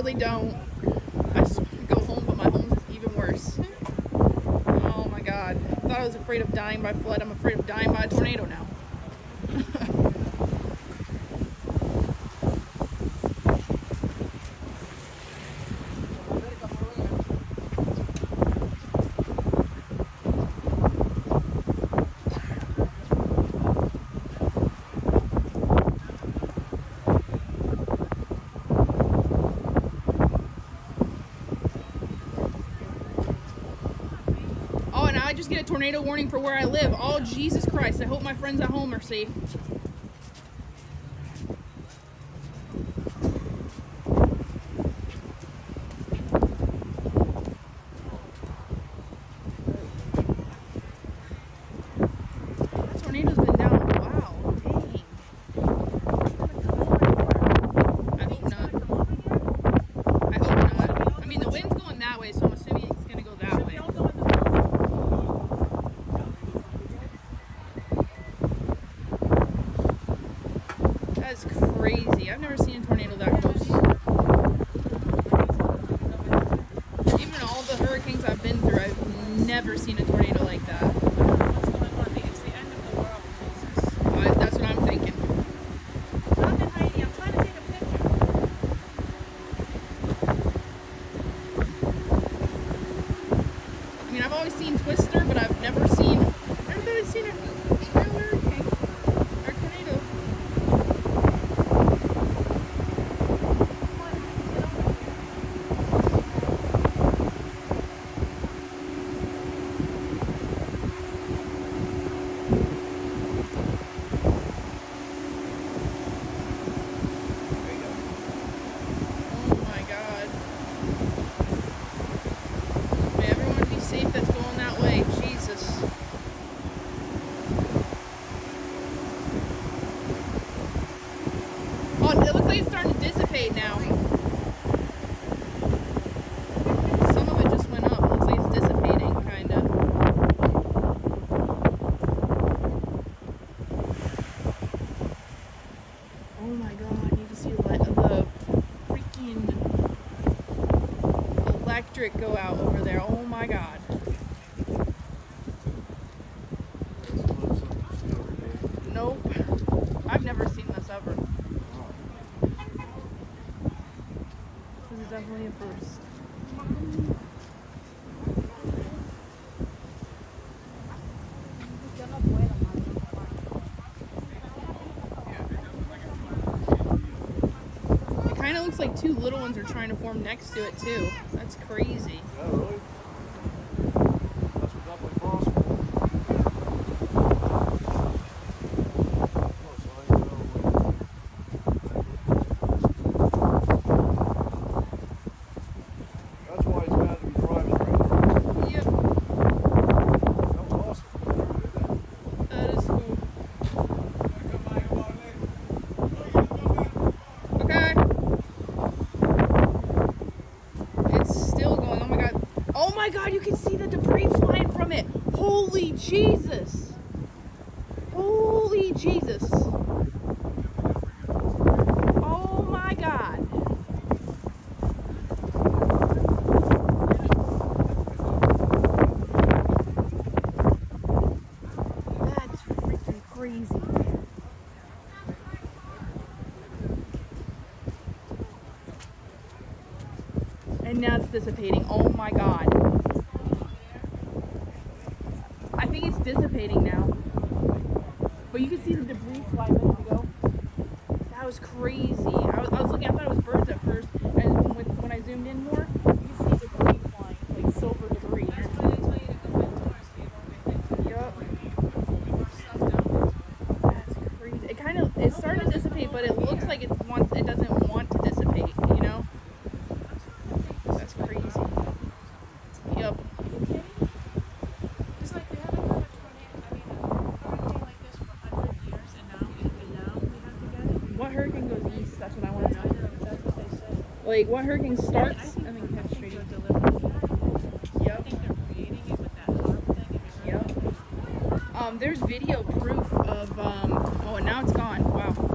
really don't. I just go home, but my home is even worse. Oh my God. I thought I was afraid of dying by flood. I'm afraid of dying by a tornado now. I just get a tornado warning for where I live. Oh, Jesus Christ. I hope my friends at home are safe. That tornado's been down. Wow. Dang. I hope not. I hope not. I mean, the wind's going that way, so I'm assuming it's going to go that way. That's crazy. I've never seen a tornado that close. Even all the hurricanes I've been through, I've never seen a tornado like that. What's going on? It's the end of the world, Jesus. That's what I'm thinking. Stop it, Heidi. I'm trying to take a picture. I mean, I've always seen Twister, but I've never seen a real hurricane or tornado. Safe that's going that way. Jesus. Oh, it looks like it's starting to dissipate now. Some of it just went up. It looks like it's dissipating, kind of. Oh my God, you can see the freaking electric go out over there. Oh my God. Nope. I've never seen this ever. This is definitely a first. It kind of looks like two little ones are trying to form next to it too. That's crazy. Yeah, really? That's definitely possible. That's why he's got to be driving right now. Yep. That was awesome. That is cool. Okay. It's still going. Oh my God. Oh my God, you can see the debris flying from it. Holy Jesus. Holy Jesus. Oh my God. That's freaking crazy. And now it's dissipating. Oh my God. I think it's dissipating now. But you can see the debris fly a minute ago. That was crazy. I was looking, I thought it was birds at first. And when I zoomed in more, you can see debris flying, like silver debris. That's why they tell you to go indoors, people. Yup. That's crazy. It started to dissipate, but it looks like it doesn't want to dissipate, you know? That's crazy. Yup. It's like we haven't had a hurricane like this for 100 years, and now we have to get it. What hurricane goes east? That's what I want to know. That's what they said. Like, what hurricane I starts think and then heads straight they're east? delivering it. I Yep. think they're creating it with that harp thing. Yep. There's video proof of, oh, and now it's gone. Wow.